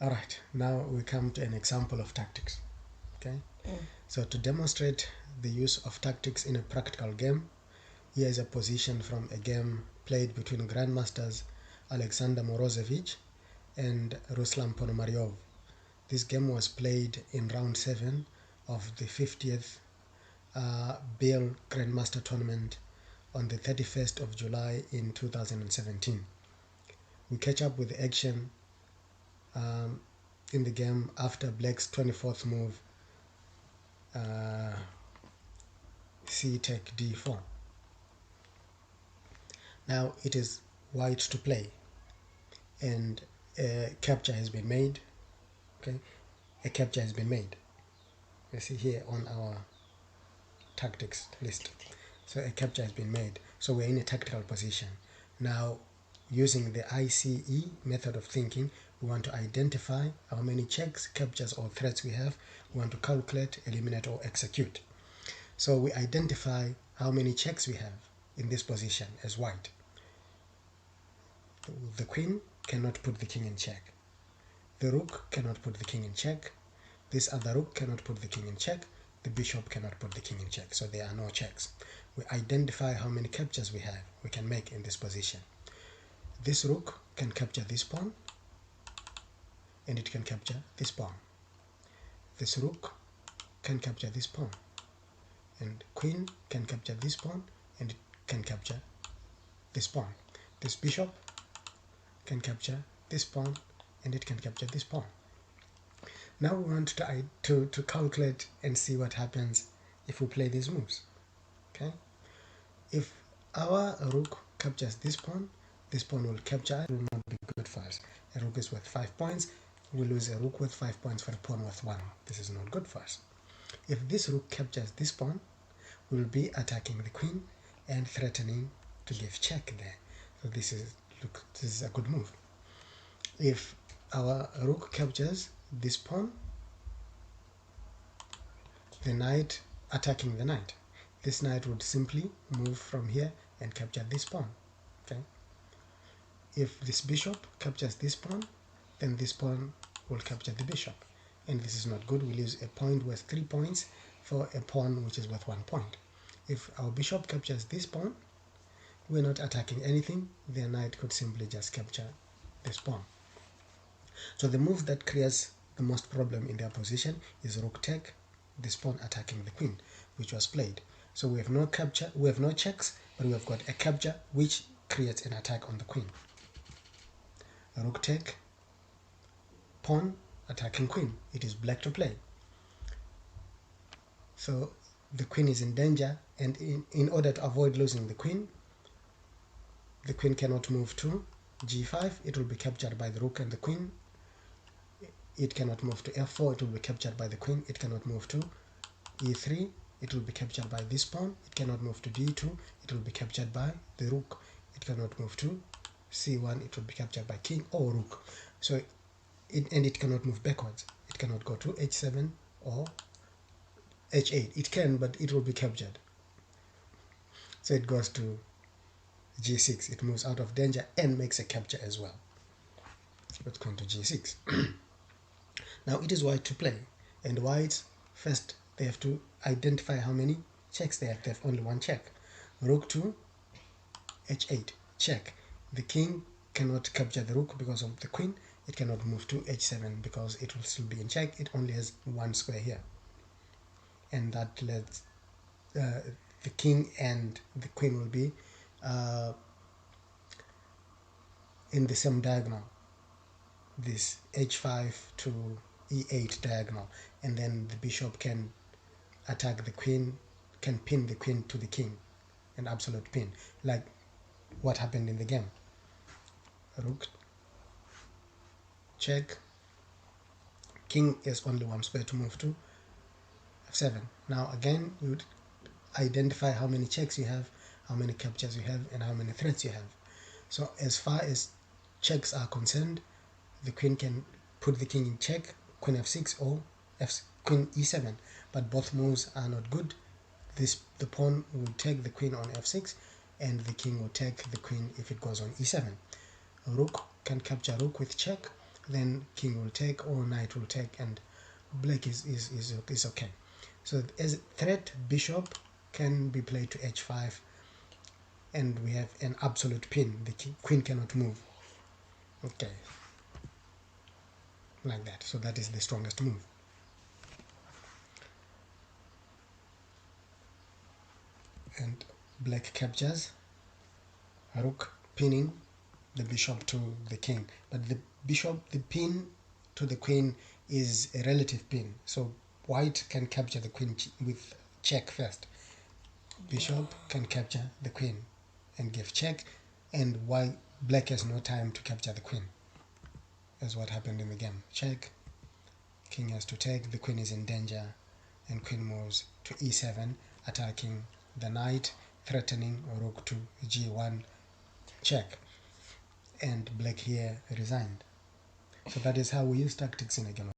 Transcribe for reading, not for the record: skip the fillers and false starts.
Alright, now we come to an example of tactics. Okay, so to demonstrate the use of tactics in a practical game, here is a position from a game played between grandmasters Alexander Morozevich and Ruslan Ponomaryov. This game was played in round 7 of the 50th Bill Grandmaster Tournament on the 31st of July in 2017. We catch up with the action in the game after Black's 24th move, C take d4. Now it is white to play, and a capture has been made. Okay, a capture has been made. You see here on our tactics list. So a capture has been made. So we're in a tactical position. Now, using the ICE method of thinking, we want to identify how many checks, captures, or threats we have. We want to calculate, eliminate, or execute. So we identify how many checks we have in this position as white. The queen cannot put the king in check. The rook cannot put the king in check. This other rook cannot put the king in check. The bishop cannot put the king in check. So there are no checks. We identify how many captures we can make in this position. This rook can capture this pawn, and it can capture this pawn. This rook can capture this pawn, and queen can capture this pawn, and it can capture this pawn. This bishop can capture this pawn, and it can capture this pawn. Now we want to calculate and see what happens if we play these moves. Okay, if our rook captures this pawn will capture. It will not be good for us. A rook is worth 5 points. We lose a rook with 5 points for a pawn worth 1. This is not good for us. If this rook captures this pawn, we will be attacking the queen and threatening to give check there. So this is a good move. If our rook captures this pawn, the knight attacking the knight. This knight would simply move from here and capture this pawn. Okay. If this bishop captures this pawn, then this pawn will capture the bishop. And this is not good. We lose a point worth 3 points for a pawn which is worth 1 point. If our bishop captures this pawn, we're not attacking anything. The knight could simply just capture this pawn. So the move that creates the most problem in their position is rook take, this pawn attacking the queen, which was played. So we have no capture, we have no checks, but we have got a capture which creates an attack on the queen. Rook take, pawn attacking queen. It is black to play. So the queen is in danger, and in order to avoid losing the queen cannot move to g5. It will be captured by the rook and the queen. It cannot move to f4. It will be captured by the queen. It cannot move to e3. It will be captured by this pawn. It cannot move to d2. It will be captured by the rook. It cannot move to c1. It will be captured by king or rook. So it cannot move backwards. It cannot go to h7 or h8. It can, but it will be captured. So it goes to g6. It moves out of danger and makes a capture as well. Let's go to g6. Now it is white to play, and whites first they have to identify how many checks they have. They have only one check. Rook to h8, check. The king cannot capture the rook because of the queen. It cannot move to h7 because it will still be in check. It only has one square here, and that lets the king and the queen will be in the same diagonal, this h5 to e8 diagonal, and then the bishop can attack the queen, can pin the queen to the king, an absolute pin, like what happened in the game. Rook check, king is only one square to move to f7. Now again, you would identify how many checks you have, how many captures you have, and how many threats you have. So as far as checks are concerned, the queen can put the king in check, queen f6 or queen e7, but both moves are not good. The pawn will take the queen on f6, and the king will take the queen if it goes on e7. Rook can capture rook with check. then king will take or knight will take, and black is okay. So as threat, bishop can be played to h5, and we have an absolute pin. The queen cannot move. Okay, like that. So that is the strongest move. And black captures, rook pinning the bishop to the king, but the pin to the queen is a relative pin, so white can capture the queen with check first. Bishop can capture the queen and give check, and while black has no time to capture the queen. That's what happened in the game. Check, king has to take, the queen is in danger, and queen moves to e7, attacking the knight, threatening rook to g1, check, and black here resigned. So that is how we use tactics in a game.